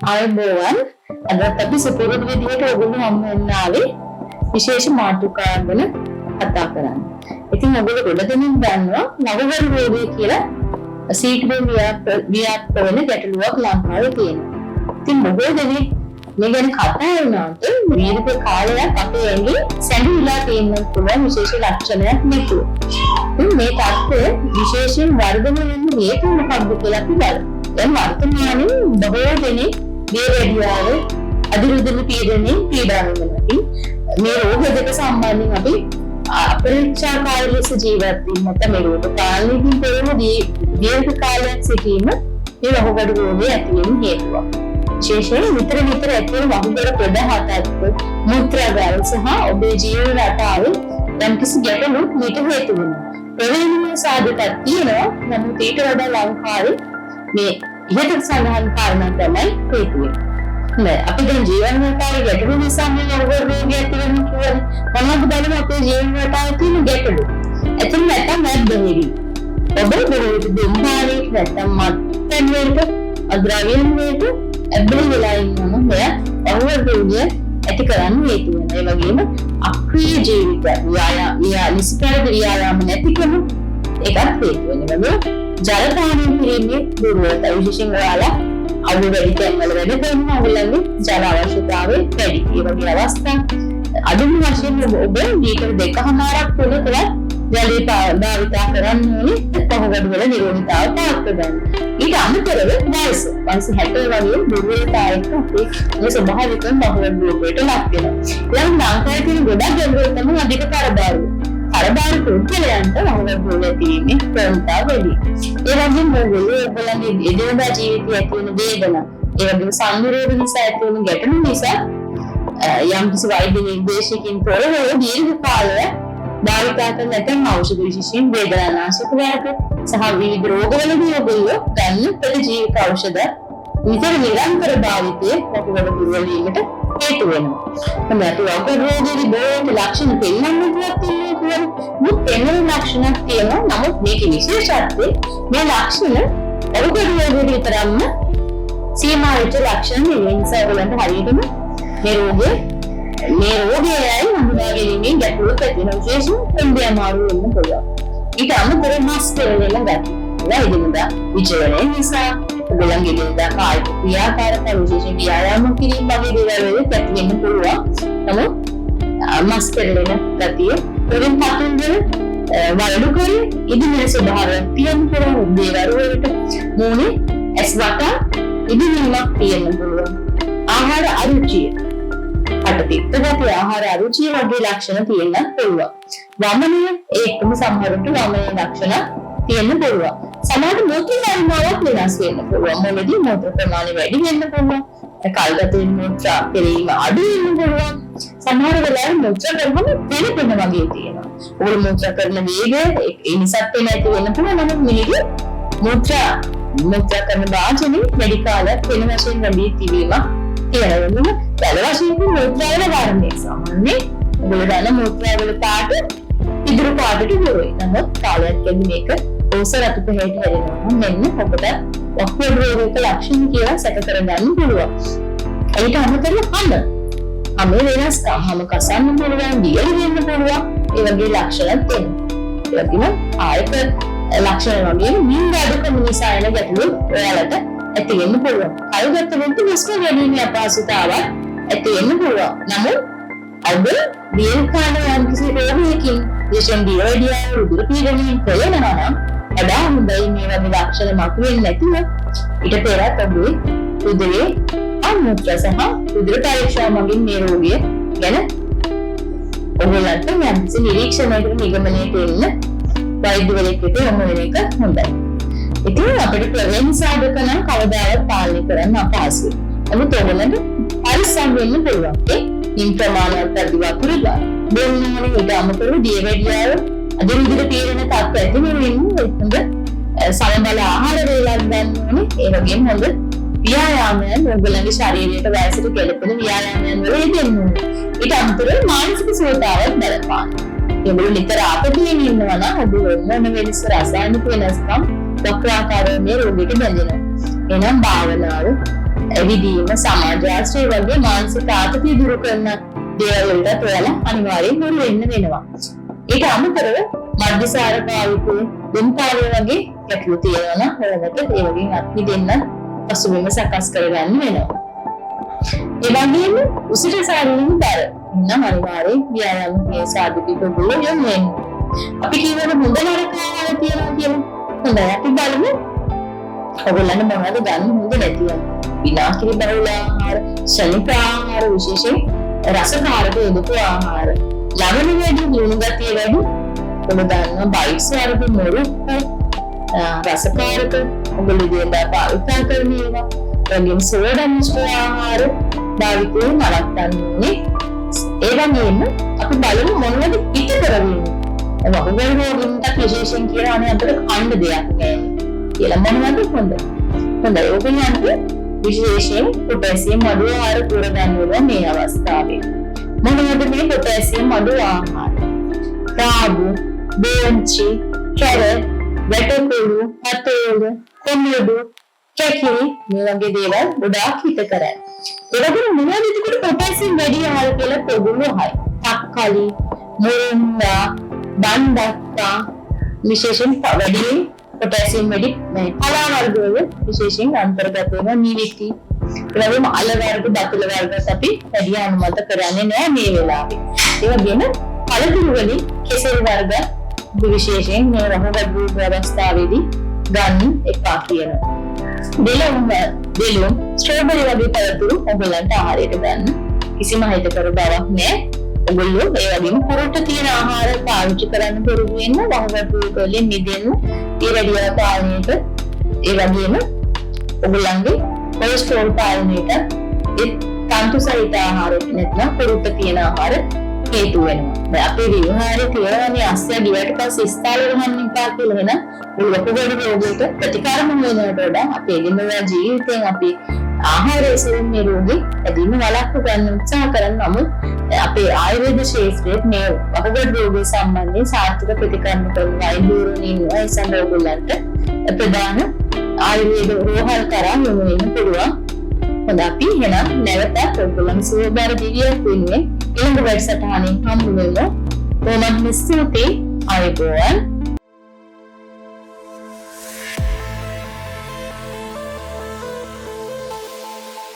ආයුබෝවන් අදත් අපි සුපුරුදු විදිහට ඔයගොල්ලෝ හම් වෙන්න ආවේ විශේෂ මාතෘකාවක් ගැන කතා කරන්න. ඉතින් ඔයගොල්ලෝ ගොඩ දෙනෙක් දන්නවා නවවරු රෝගය කියලා සීක්‍රේ ව්‍යාප්ත වෙන ගැටලුවක් ලංකාවේ තියෙනවා. ඉතින් බොහෝ දෙනෙක් මේ ගැන කතා වුණාට දීර්ඝ කාලයක් අපේ ඇඟේ සැඟවිලා තියෙන පුළුවන් විශේෂ ලක්ෂණයක් නෙතුව. ඉතින් මේ තත්ත්වය විශේෂයෙන් වර්ධනය වෙන හේතු මොකක්ද කියලා අපි බලමු. දැන් වර්තමානයේ බොහෝ දෙනෙක් දියවැඩියාව අදිරුදුණු පීඩනයෙන් පීඩා වෙනවා. මේ රෝග දෙක සම්බන්ධයෙන් අපි අපරීක්ෂාකාරී ලෙස ජීවත් වීමත් මේ රෝග පාලනයකින් පෙරම දීර්ඝ කාලයක් සිටීම මේ වහුගඩු රෝගය ඇති වෙන හේතුවක්. විශේෂයෙන් විතර ඇති වෙන වහුගඩු ප්‍රදාහතත්ව මුත්‍රාගාර සහ ඔබේ ජීවන රටාවේ යම්කිසි ගැටලු මේට හේතු වෙනවා. ප්‍රවේශම සාධකයක් තියෙනවා. නමුත් ඊට වඩා ලංකාවේ මේ ඉහත සඳහන් කාරණා තමයි හේතුව. නෑ අපි දැන් ජීවන රටාවේ ගැටලු නිසා මේ වහුගඩු රෝගය ඇති වෙනවා කියන්නේ මොනවද බලමු අපේ ජීවන රටාවේ තියෙන ගැටලු. එතන නැත්තම් මැද්දෙහිදී ඔබ බොහෝ දුම්බාරේ නැත්තම් මත්පැන් වලට අද්‍රව්‍යයන් වලට ඇබ්බැහි වෙලා ඉන්නම මෙය වහුගඩු රෝගය ඇති කරන්න හේතු වෙනවා. ඒ වගේම අක්‍රීය ජීවිත ව්‍යායාම නැතිකම ඒකත් හේතු වෙනවා. ජල පානය කිරීමේ දුර්වලතා විශේෂයෙන් ඔයාලා අඩු වැඩි තැන්වල වැඩ කරනවා. ඔයගොල්ලන්ගේ ජල අවශ්‍යතාවය වැඩි. ඒ වගේ අවස්ථා අඩුම වශයෙන් ඔබ ලීටර් 2.5ක් තුනකවත් ජලය භාවිත කරන්න ඕනේ. වහුගඩු වල නිරෝධතාව පාත් කරගන්න. ඊට අමතරව වයස 60 වගේ දුර්වලතාවයක අපේ මේ ස්වභාවිකව වහුගඩු රෝගයට ලක් වෙනවා. දැන් ලංකාවේ තියෙන ගොඩක් ගැඹුරු තමයි අධික කරබාරු. කරබාරු පුද්ගලයන්ට වහුගඩු රෝග ඇතිවීමේ ප්‍රවණතාව වැඩි. ඒ වගේම ඔයගොල්ලන්ගේ එදිනදා ජීවිතයේ ඇති වෙන වේදනා, ඒ වගේම සංනිරෝධ නිසා ඇති වෙන ගැටලු නිසා යම්කිසි වෛද්‍ය නිර්දේශකින් තොරව දීර්ඝ කාලයක් භාවිතා කරන නැත්නම් ඖෂධ විශේෂයෙන් වේදනානාශක වර්ග සහ විවිධ රෝගවලදී ඔයගොල්ලෝ ගන්න ප්‍රතිජීවක ඖෂධ විතර නිරන්තර භාවිතයේ වහුගඩු දුර්වල වීමට හේතු වෙනවා. තමයි අපි වහුගඩු රෝගයේ බොහෝ ලක්ෂණ පෙන්වන්නට තියෙනවා. මේ පෙන්වන ලක්ෂණ තියෙනවා. නමුත් මේකේ විශේෂත්වය මේ ලක්ෂණ වහුගඩු රෝගයේ විතරක්ම සීමා වෙච්ච ලක්ෂණ නෙවෙයි. නිසා ඔයගලන්ට හරියටම මේ රෝගයයි හඳුනා ගැනීමෙන් ගැටලුවක් ඇති වෙන විශේෂයෙන් පෙන්වන්න අමාරු වෙන්න පුළුවන්. ඊට අමතරව මස් පෙරලෙන ගැටලු. එදිනෙදා විචලනය නිසා ඔයගොල්ලන්ගේ එදිනෙදා කායික ක්‍රියාකාරකම් විශේෂයෙන් ව්‍යායාම කිරීම වගේ දේවල් වලට ඇති වෙන්න පුළුවන්. නමුත් මස් පෙරලෙන ගතිය වලින් පතුන්වල වලඩු කරේ ඉදිමෙන ස්වභාවයක් තියෙන පුළුවන්. දේවල් වලට මූණේ ඇස් වටා ඉදිමීමක් තියෙන්න පුළුවන්. ආහාර අරුචිය පිත්ත ගතිය ආහාර අරුචිය වගේ ලක්ෂණ තියෙන්න පුළුවන්. වමනය ඒකම සමහරවිට වමනයේ ලක්ෂණ තියෙන්න පුළුවන්. සමහර මූත්‍ර ධර්මාවක් වෙනස් වෙන්න පුළුවන්. මොනදී මූත්‍ර ප්‍රමාණය වැඩි වෙන්න පුළුවන්. කල්ගත වෙන මූත්‍ර පෙරීම අඩු වෙන්න පුළුවන්. සමහර වෙලාවට මූත්‍ර කරනම පෙරපෙන වගේ තියෙනවා. ඕල මූත්‍ර කරන වේගය ඒ නිසාත් නැති වෙන්න පුළුවන්. නමුත් මේකේ මූත්‍ර කරන වාචනේ වැඩි කාලයක් වෙන වශයෙන් ලැබී තිබීමක් තියෙනවා. දැල වශයෙන් මූත්‍රාවල වර්ණය සාමාන්‍යයෙන් ඔයගොල්ලෝ මූත්‍රාවල පාට ඉදිරි පාටට හොරයි. නමුත් කාලයක් යද්දී මේක ඕසරතු පෙහෙට හැදෙනවා. මෙන්න ඔබට වහුගඩු රෝගයක ලක්ෂණ කියලා සැක කරගන්න පුළුවන්. ඒකට අමතරව හැම වෙනස්කම් හැම කසන්න පුළුවන්, දියලි වෙන්න පුළුවන්. ඒ වගේ ලක්ෂණ තියෙනවා. ඒ වගේම ආයත ලක්ෂණ වගේ නිින්ද අඩුකම නිසා එන ගැටලු ඔයාලට ඇති වෙන්න පුළුවන්. කල්ගත වෙද්දී හුස්ම ගැනීමේ අපහසුතාවක් ඇති වෙන්න පුළුවන්. නමුත් ඔබ දීර්ඝ කාලයක් යම්කිසි රෝගයකින් විශේෂයෙන් දියවැඩියාව උදර පීඩනයෙන් පෙළෙනවා නම් වඩා හොඳයි මේ වගේ ලක්ෂණ මතුවෙන්නේ නැතිව ඊට පෙරත් ඔබේ උදරයේ අමුත්‍ර සහ උදර පරීක්ෂා මගින් මේ රෝගය ගැන ඔයගොල්ලන්ට යම්කිසි නිරීක්ෂණයකට නිගමනයට එන්න වෛද්‍යවරයෙක් වෙත යොමු වෙන එක හොඳයි. ඉතින් අපිට ප්‍රවේශ සාධක නම් කවදාවත් පාලනය කරන්න අපහසුයි. නමුත් ඔයගොල්ලන්ට පරිස්සම් වෙන්න පුළුවන්. මේ ප්‍රමාණවත් අධිවතුර බොන්නෝනේ ඊට අමතරව දියවැඩියාව අදිරිදිර තීරණ තත්ත්ව ඇති වෙනින් හොඳ සමබල ආහාර වේලක් ගන්න ඕනේ. ඒ වගේම හොඳ ව්‍යායාමයන් ඔයගොල්ලන්ගේ ශරීරයට වයසට කෙලපෙන ව්‍යායාමයන් වල යෙදෙන්න ඕනේ. ඊට අමතරව මානසික සුවතාවත් බලපාන. ඔයගොල්ලෝ නිතර ආපතියෙන් ඉන්නවා නම් ඔබ මොන වෙනස රසායනික වෙනස්කම් වක්‍රාකාරයේ මේ රෝගයට බැඳෙනවා. එනම් භාවනාව ඇවිදීම, සමාජ ආශ්‍රය වගේ මානසික ආතතිය දුරු කරන දේවල් වලට ඔයාලා අනිවාර්යෙන් හුරු වෙන්න වෙනවා. ඒක අමතරව මධ්‍යසාර භාවිතය, දුම්පාලය වගේ ගැටලු තියෙනවා නම් ඔයාලට ඒ වගේ අත්මිදෙන්න පසුබිම සකස් කරගන්න වෙනවා. ඒ වගේම උසිත ශාරීරික බර නම් අනිවාර්යෙන් ව්‍යායාම මේ සාධිත දුර යොමු වෙන්න. අපි කියවන හොඳ නරක ආහාර තියෙනවා කියලා. හොඳයි අපි බලමු. ඔයගොල්ලන් මොනවද ගන්න හොඳ නැතිව. විනාකිරි බහුල ආහාර, ශනික ආහාර, විශේෂයෙන් රසකාරක යොදපු ආහාර, ලවණ වැඩි, ලුණු ගතිය වැඩි, ඔබ දන්න බයිට්ස් වර්ග මොරුක්ක, රසකාරක ඔයගොල්ලෝ දෙන්නා පාවිච්චි කරන ඒවා, වගේම සෝඩා මිශ්‍ර ආහාර භාවිතය නවත්තන්නේ. ඒ වගේම අපි බලමු මොනවද පිට කරන්නේ. වකුගඩු රෝගීන්ට විශේෂයෙන් කියලා අනේ අතට කන්න දෙයක් නැහැ කියලා මොනවද හොඳ. හොඳයි ඔයගොල්ලන්ට විශේෂයෙන් පොටෑසියම් අඩු ආහාර පුරදන් වෙනවා මේ අවස්ථාවේ. මොනවද මේ පොටෑසියම් අඩු ආහාර? රාගු, බෝංචි, කැරට්, වැටකොළු, හතෝල, කොමියඩු, කැකිලි මේ වගේ දේවල් ගොඩාක් හිත කරන්නේ. ඒ වගේම මොනවද එතකොට පොටෑසියම් වැඩි ආහාර කියලා පොදුවේ හයි. තක්කලි, මුරුංගා, බණ්ඩක්කා විශේෂයෙන් වැඩි පොටෑසියම් වැඩි මේ පලා වර්ග වල විශේෂයෙන් අන්තර්ගත වෙන නිවිති ඒ වගේම අල වර්ග බතුල වර්ගත් අපි වැඩි අනුමත කරන්නේ නැහැ මේ වෙලාවේ. ඒ වගේම පළතුරු වලින් කෙසෙල් වර්ග විශේෂයෙන් මේ වහවඩු අවස්ථාවේදී ගන්න එපා කියනවා. දෙලොම් ස්ට්‍රෝබෙරි වගේ පළතුරු ඔයගලන්ට ආහාරයට ගන්න කිසිම හිතකර බවක් නැහැ. ඔයගොල්ලෝ ඒ වගේම පුරට තියෙන ආහාර පාවිච්චි කරන්න පුරුදු වෙන්න, වහවඩු වලින් මිදෙන්න, ඊරඩියා පාලනයට, ඒ වගේම ඔයගොල්ලන්ගේ කොලෙස්ටරෝල් පාලනයට ඒ තන්තු සහිත ආහාර නැත්නම් පුරට තියෙන ආහාර හේතු වෙනවා. දැන් අපේ විහාරයේ තියෙනනේ අස්සය දිවට පස්සේ ස්ථාල රහන්න එපා කියලා වෙන වකුගඩු රෝගයට ප්‍රතිකාරම වෙනවට වඩා අපේ දිනදා ජීවිතයෙන් අපි ආහාරයේ සෙවීමේ රෝගී ඇදීම වළක්ව ගන්න උත්සාහ කරන නමුත් අපේ ආයුර්වේද ශාස්ත්‍රයේ මේ වකුගඩු රෝගය සම්බන්ධයෙන් සාර්ථක ප්‍රතිකරණ කරන වෛද්‍යවරුන් ඉන්නවා. ඒ සඳහන් ප්‍රධාන ආයුර්වේද රෝහල් කරා යොමු වෙන්න පුළුවන්. හොඳ අපි එහෙනම් නැවත ඔයගොල්ලන් සුවබර දිවියක් වෙන්නේ ඊළඟ වැඩසටහනින් හම්බ වෙමු. කොහොමද ස්තුතියි ආයුබෝවන්.